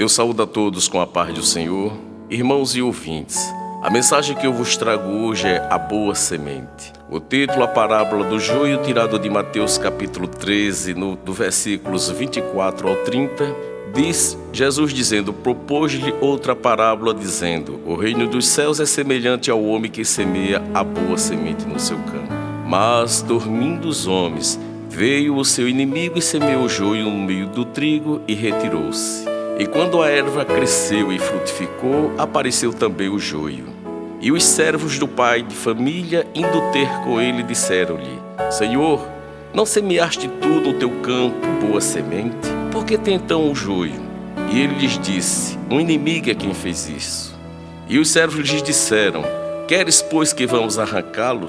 Eu saúdo a todos com a paz do Senhor, irmãos e ouvintes. A mensagem que eu vos trago hoje é a boa semente. O título, a parábola do joio, tirado de Mateus capítulo 13, do versículos 24 ao 30, diz Jesus dizendo: propôs-lhe outra parábola dizendo: o reino dos céus é semelhante ao homem que semeia a boa semente no seu campo. Mas, dormindo os homens, veio o seu inimigo e semeou o joio no meio do trigo e retirou-se. E quando a erva cresceu e frutificou, apareceu também o joio. E os servos do pai de família, indo ter com ele, disseram-lhe: Senhor, não semeaste tu no teu campo boa semente? Por que tem então o joio? E ele lhes disse: um inimigo é quem fez isso. E os servos lhes disseram: queres, pois, que vamos arrancá-lo?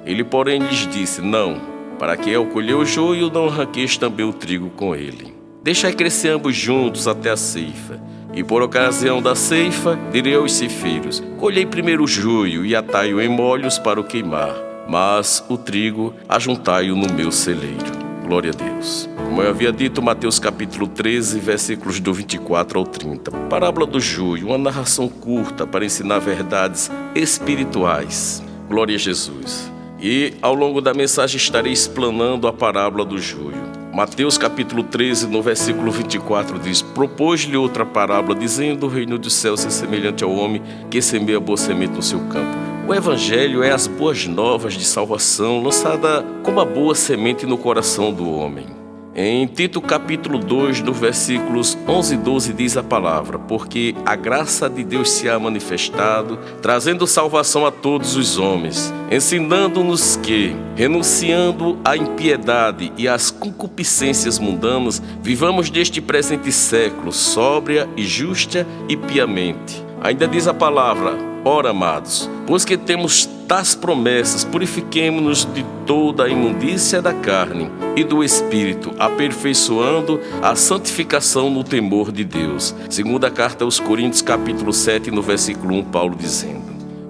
Ele, porém, lhes disse: não, para que ao colher o joio não arranqueis também o trigo com ele. Deixai crescer ambos juntos até a ceifa. E por ocasião da ceifa, direi aos ceifeiros: colhei primeiro o joio e atai-o em molhos para o queimar, mas o trigo ajuntai-o no meu celeiro. Glória a Deus. Como eu havia dito, Mateus capítulo 13, versículos do 24 ao 30. Parábola do joio, uma narração curta para ensinar verdades espirituais. Glória a Jesus. E ao longo da mensagem estarei explanando a parábola do joio. Mateus capítulo 13, no versículo 24 diz: propôs-lhe outra parábola dizendo: o reino dos céus é semelhante ao homem que semeia boa semente no seu campo. O evangelho é as boas novas de salvação lançada como a boa semente no coração do homem. Em Tito capítulo 2, no versículos 11 e 12 diz a palavra: porque a graça de Deus se há manifestado, trazendo salvação a todos os homens, ensinando-nos que, renunciando à impiedade e às concupiscências mundanas, vivamos neste presente século sóbria e justa e piamente. Ainda diz a palavra: ora, amados, pois que temos tais promessas, purifiquemo-nos de toda a imundícia da carne e do espírito, aperfeiçoando a santificação no temor de Deus. Segunda carta aos Coríntios, capítulo 7, no versículo 1, Paulo dizendo.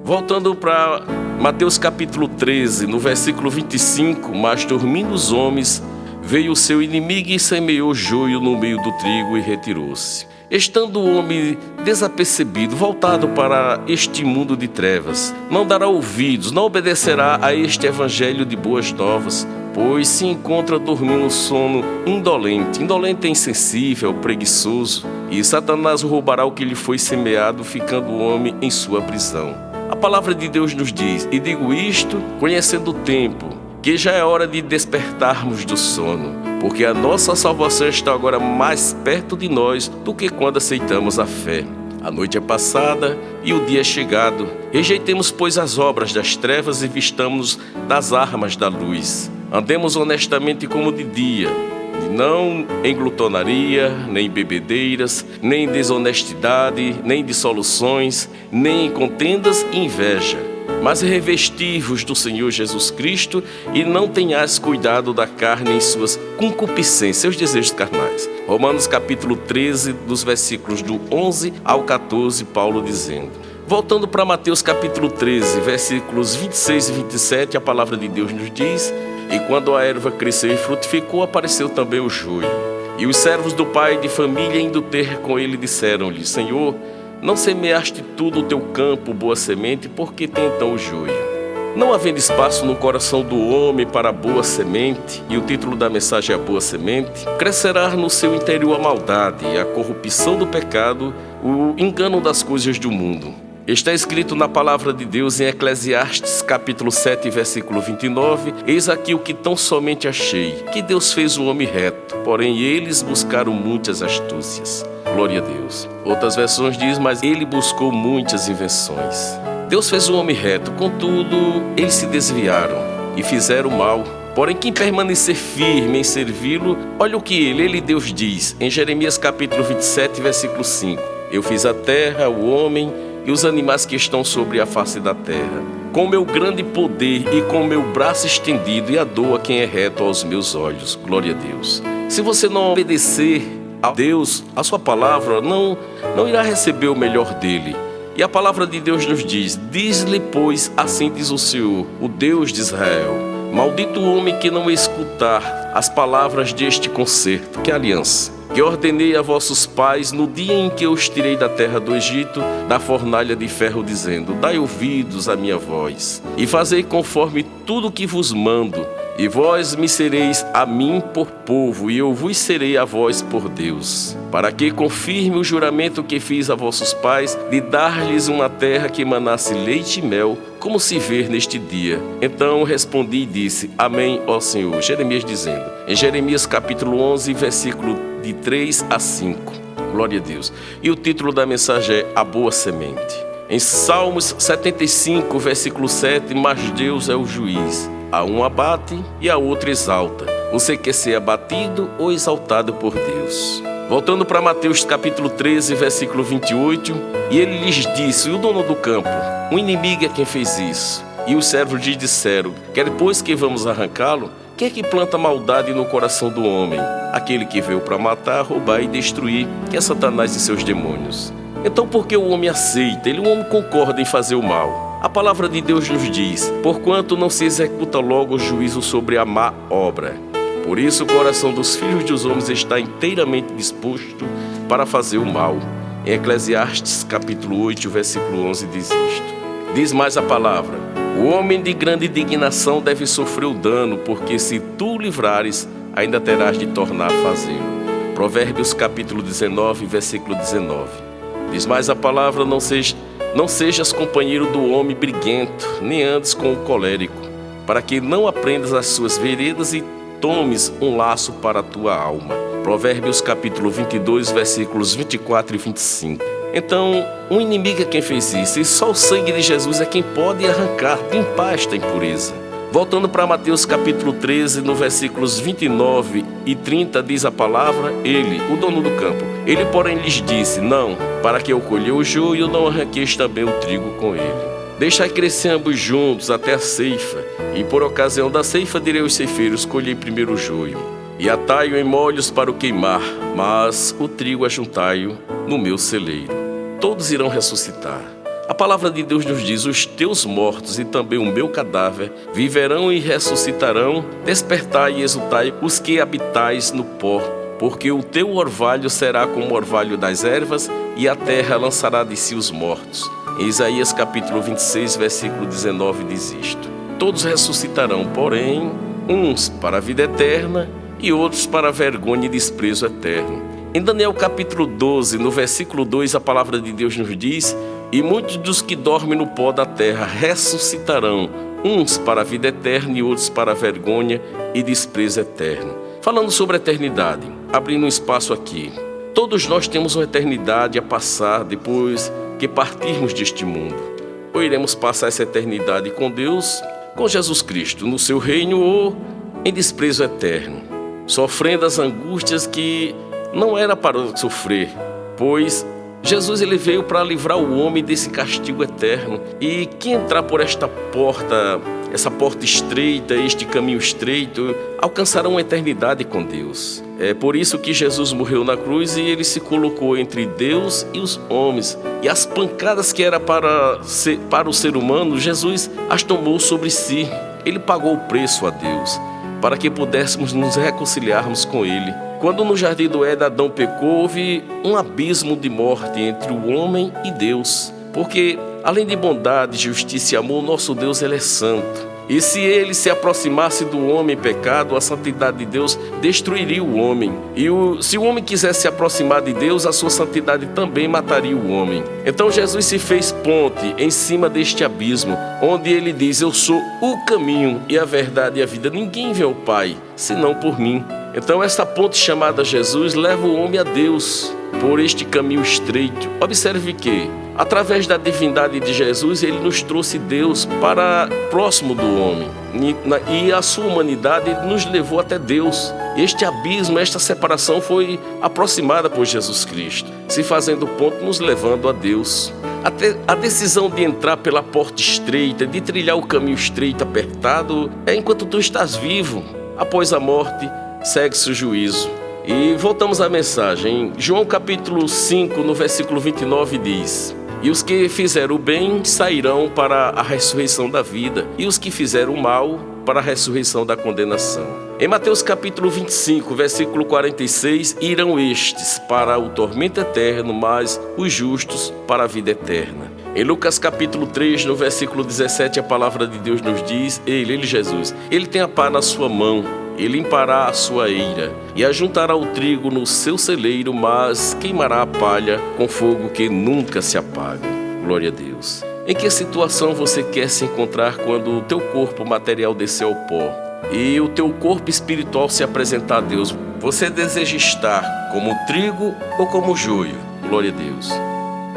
Voltando para Mateus capítulo 13, no versículo 25, mas dormindo os homens, veio o seu inimigo e semeou joio no meio do trigo e retirou-se. Estando o homem desapercebido, voltado para este mundo de trevas, não dará ouvidos, não obedecerá a este evangelho de boas novas, pois se encontra dormindo um sono indolente. Indolente é insensível, preguiçoso, e Satanás roubará o que lhe foi semeado, ficando o homem em sua prisão. A palavra de Deus nos diz: e digo isto, conhecendo o tempo, que já é hora de despertarmos do sono, porque a nossa salvação está agora mais perto de nós do que quando aceitamos a fé. A noite é passada e o dia é chegado. Rejeitemos, pois, as obras das trevas e vistamos-nos das armas da luz. Andemos honestamente como de dia, não em glutonaria, nem em bebedeiras, nem em desonestidade, nem em dissoluções, nem em contendas e inveja. Mas revesti-vos do Senhor Jesus Cristo e não tenhais cuidado da carne em suas concupiscências, seus desejos carnais. Romanos capítulo 13, dos versículos do 11 ao 14, Paulo dizendo. Voltando para Mateus capítulo 13, versículos 26 e 27, a palavra de Deus nos diz: e quando a erva cresceu e frutificou, apareceu também o joio. E os servos do pai de família, indo ter com ele, disseram-lhe: Senhor, não semeaste tu no teu campo boa semente? Por que tem então o joio? Não havendo espaço no coração do homem para a boa semente, e o título da mensagem é a boa semente, crescerá no seu interior a maldade, a corrupção do pecado, o engano das coisas do mundo. Está escrito na palavra de Deus em Eclesiastes capítulo 7, versículo 29, eis aqui o que tão somente achei, que Deus fez o homem reto, porém eles buscaram muitas astúcias. Glória a Deus. Outras versões dizem: mas ele buscou muitas invenções. Deus fez o homem reto, contudo eles se desviaram e fizeram mal. Porém, quem permanecer firme em servi-lo, olha o que ele Deus diz em Jeremias capítulo 27, versículo 5: eu fiz a terra, o homem e os animais que estão sobre a face da terra, com meu grande poder e com meu braço estendido, e a dou a quem é reto aos meus olhos. Glória a Deus. Se você não obedecer a Deus, a sua palavra, não irá receber o melhor dele. E a palavra de Deus nos diz: diz-lhe, pois, assim diz o Senhor, o Deus de Israel: maldito o homem que não escutar as palavras deste concerto, que é aliança, que ordenei a vossos pais no dia em que eu os tirei da terra do Egito, da fornalha de ferro, dizendo: dai ouvidos à minha voz, e fazei conforme tudo que vos mando. E vós me sereis a mim por povo, e eu vos serei a vós por Deus, para que confirme o juramento que fiz a vossos pais, de dar-lhes uma terra que emanasse leite e mel, como se vê neste dia. Então respondi e disse: Amém, ó Senhor. Jeremias dizendo, em Jeremias capítulo 11, versículo de 3 a 5. Glória a Deus. E o título da mensagem é A Boa Semente. Em Salmos 75, versículo 7, mas Deus é o juiz. A um abate e a outro exalta. Você quer ser abatido ou exaltado por Deus? Voltando para Mateus capítulo 13, versículo 28, e ele lhes disse, o dono do campo, o inimigo é quem fez isso. E os servos lhe disseram, quer depois que vamos arrancá-lo? Quem é que planta maldade no coração do homem? Aquele que veio para matar, roubar e destruir, que é Satanás e seus demônios. Então por que o homem aceita? O homem concorda em fazer o mal. A palavra de Deus nos diz, porquanto não se executa logo o juízo sobre a má obra. Por isso o coração dos filhos dos homens está inteiramente disposto para fazer o mal. Em Eclesiastes capítulo 8, versículo 11 diz isto. Diz mais a palavra, o homem de grande indignação deve sofrer o dano, porque se tu livrares, ainda terás de tornar a fazê-lo. Provérbios capítulo 19, versículo 19. Diz mais a palavra, não sejas companheiro do homem briguento, nem andes com o colérico, para que não aprendas as suas veredas e tomes um laço para a tua alma. Provérbios capítulo 22, versículos 24 e 25. Então, um inimigo é quem fez isso, e só o sangue de Jesus é quem pode arrancar, limpar esta impureza. Voltando para Mateus capítulo 13, no versículos 29 e 30, diz a palavra, ele, o dono do campo, ele porém lhes disse, não, para que eu colhe o joio, não arranqueis também o trigo com ele. Deixai crescer ambos juntos até a ceifa, e por ocasião da ceifa direi aos ceifeiros, colhei primeiro o joio, e atai-o em molhos para o queimar, mas o trigo ajuntai-o no meu celeiro. Todos irão ressuscitar. A palavra de Deus nos diz, os teus mortos e também o meu cadáver viverão e ressuscitarão, despertai e exultai os que habitais no pó, porque o teu orvalho será como o orvalho das ervas e a terra lançará de si os mortos. Em Isaías capítulo 26, versículo 19 diz isto. Todos ressuscitarão, porém, uns para a vida eterna e outros para a vergonha e desprezo eterno. Em Daniel capítulo 12, no versículo 2, a palavra de Deus nos diz, e muitos dos que dormem no pó da terra ressuscitarão, uns para a vida eterna e outros para a vergonha e desprezo eterno. Falando sobre a eternidade, abrindo um espaço aqui, todos nós temos uma eternidade a passar depois que partirmos deste mundo. Ou iremos passar essa eternidade com Deus, com Jesus Cristo, no seu reino ou em desprezo eterno, sofrendo as angústias que não era para sofrer, pois Jesus ele veio para livrar o homem desse castigo eterno. E quem entrar por esta porta, essa porta estreita, este caminho estreito, alcançará uma eternidade com Deus. É por isso que Jesus morreu na cruz e ele se colocou entre Deus e os homens. E as pancadas que era para o ser humano, Jesus as tomou sobre si. Ele pagou o preço a Deus, para que pudéssemos nos reconciliarmos com Ele. Quando no jardim do Éden Adão pecou, houve um abismo de morte entre o homem e Deus. Porque, além de bondade, justiça e amor, nosso Deus ele é santo. E se ele se aproximasse do homem em pecado, a santidade de Deus destruiria o homem. E se o homem quisesse se aproximar de Deus, a sua santidade também mataria o homem. Então Jesus se fez ponte em cima deste abismo, onde ele diz, eu sou o caminho e a verdade e a vida. Ninguém vê o Pai, senão por mim. Então esta ponte chamada Jesus leva o homem a Deus por este caminho estreito. Observe que, através da divindade de Jesus, ele nos trouxe Deus para próximo do homem. E a sua humanidade nos levou até Deus. Este abismo, esta separação foi aproximada por Jesus Cristo, se fazendo ponte, nos levando a Deus. Até a decisão de entrar pela porta estreita, de trilhar o caminho estreito, apertado, é enquanto tu estás vivo. Após a morte, segue-se o juízo. E voltamos à mensagem. Em João capítulo 5, no versículo 29 diz, e os que fizeram o bem sairão para a ressurreição da vida, e os que fizeram o mal para a ressurreição da condenação. Em Mateus capítulo 25, versículo 46, irão estes para o tormento eterno, mas os justos para a vida eterna. Em Lucas capítulo 3, no versículo 17, a palavra de Deus nos diz, ele Jesus, ele tem a pá na sua mão, ele limpará a sua eira e ajuntará o trigo no seu celeiro, mas queimará a palha com fogo que nunca se apaga. Glória a Deus. Em que situação você quer se encontrar quando o teu corpo material descer ao pó e o teu corpo espiritual se apresentar a Deus? Você deseja estar como trigo ou como joio? Glória a Deus.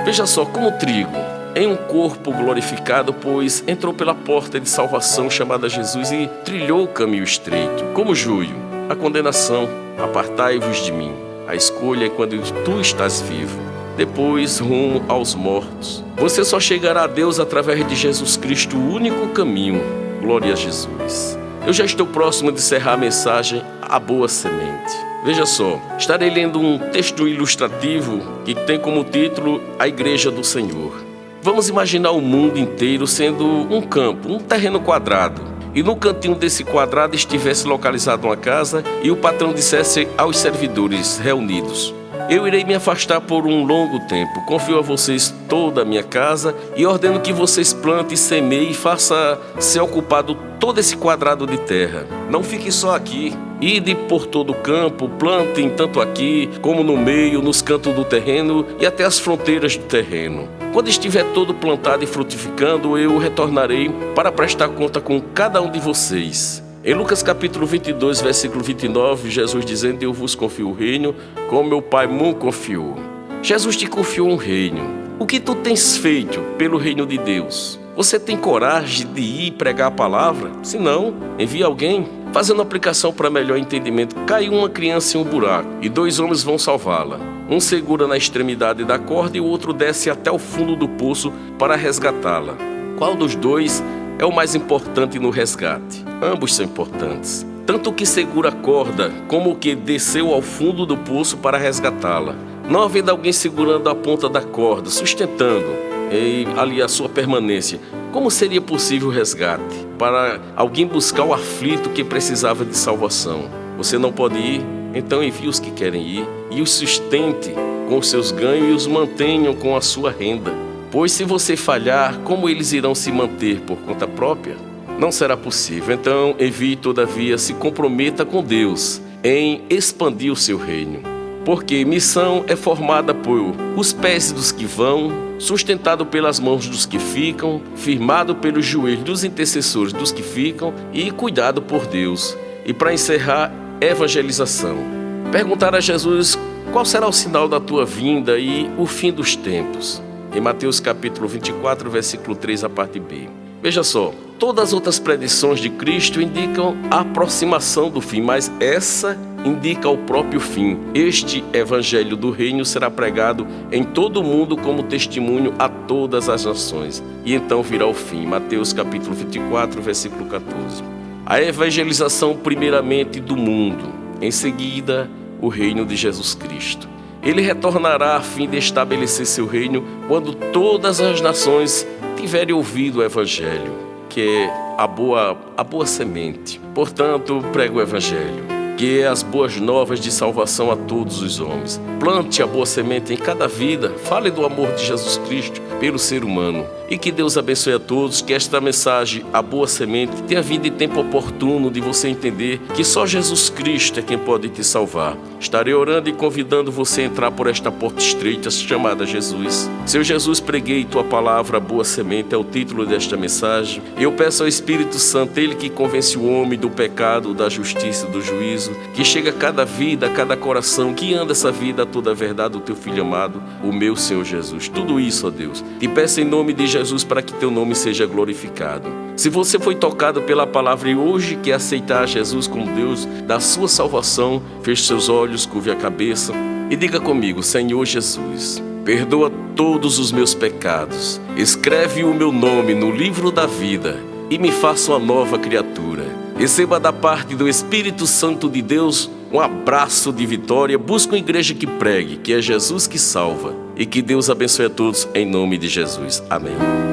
Veja só, como trigo, em um corpo glorificado, pois entrou pela porta de salvação chamada Jesus e trilhou o caminho estreito. Como joio, a condenação, apartai-vos de mim. A escolha é quando tu estás vivo. Depois, rumo aos mortos. Você só chegará a Deus através de Jesus Cristo, o único caminho. Glória a Jesus. Eu já estou próximo de encerrar a mensagem A Boa Semente. Veja só, estarei lendo um texto ilustrativo que tem como título A Igreja do Senhor. Vamos imaginar o mundo inteiro sendo um campo, um terreno quadrado. E no cantinho desse quadrado estivesse localizada uma casa e o patrão dissesse aos servidores reunidos: eu irei me afastar por um longo tempo, confio a vocês toda a minha casa e ordeno que vocês plantem, semeiem e façam ser ocupado todo esse quadrado de terra. Não fiquem só aqui, ide por todo o campo, plantem tanto aqui como no meio, nos cantos do terreno e até as fronteiras do terreno. Quando estiver todo plantado e frutificando, eu retornarei para prestar conta com cada um de vocês. Em Lucas capítulo 22, versículo 29, Jesus dizendo: eu vos confio o reino, como meu Pai me confiou. Jesus te confiou um reino. O que tu tens feito pelo reino de Deus? Você tem coragem de ir pregar a palavra? Se não, envie alguém. Fazendo aplicação para melhor entendimento, caiu uma criança em um buraco e 2 homens vão salvá-la. Um segura na extremidade da corda e o outro desce até o fundo do poço para resgatá-la. Qual dos dois é o mais importante no resgate? Ambos são importantes. Tanto o que segura a corda, como o que desceu ao fundo do poço para resgatá-la. Não havendo alguém segurando a ponta da corda, sustentando ali a sua permanência, como seria possível o resgate? Para alguém buscar o aflito que precisava de salvação. Você não pode ir? Então envie os que querem ir e os sustente com os seus ganhos e os mantenham com a sua renda. Pois se você falhar, como eles irão se manter por conta própria? Não será possível. Então envie, todavia, se comprometa com Deus em expandir o seu reino. Porque missão é formada por os pés dos que vão, sustentado pelas mãos dos que ficam, firmado pelos joelhos dos intercessores dos que ficam e cuidado por Deus. E para encerrar, evangelização. Perguntar a Jesus qual será o sinal da tua vinda e o fim dos tempos. Em Mateus capítulo 24, versículo 3, a parte B. Veja só, todas as outras predições de Cristo indicam a aproximação do fim, mas essa indica o próprio fim. Este evangelho do reino será pregado em todo o mundo como testemunho a todas as nações. E então virá o fim. Mateus capítulo 24, versículo 14. A evangelização primeiramente do mundo, em seguida o reino de Jesus Cristo. Ele retornará a fim de estabelecer seu reino quando todas as nações tiverem ouvido o evangelho, que é a boa semente. Portanto, prega o evangelho, que é as boas novas de salvação a todos os homens. Plante a boa semente em cada vida, fale do amor de Jesus Cristo pelo ser humano. E que Deus abençoe a todos, que esta mensagem, a boa semente, tenha vindo em tempo oportuno de você entender que só Jesus Cristo é quem pode te salvar. Estarei orando e convidando você a entrar por esta porta estreita chamada Jesus. Seu Jesus, preguei tua palavra, a boa semente, é o título desta mensagem. Eu peço ao Espírito Santo, ele que convence o homem do pecado, da justiça e do juízo, que chega a cada vida, a cada coração, que anda essa vida a toda a verdade do teu Filho amado, o meu Senhor Jesus. Tudo isso, ó Deus, te peço em nome de Jesus para que teu nome seja glorificado. Se você foi tocado pela palavra e hoje quer aceitar Jesus como Deus da sua salvação, feche seus olhos, curve a cabeça e diga comigo: Senhor Jesus, perdoa todos os meus pecados, escreve o meu nome no livro da vida e me faça uma nova criatura. Receba da parte do Espírito Santo de Deus um abraço de vitória. Busca uma igreja que pregue, que é Jesus que salva. E que Deus abençoe a todos em nome de Jesus. Amém.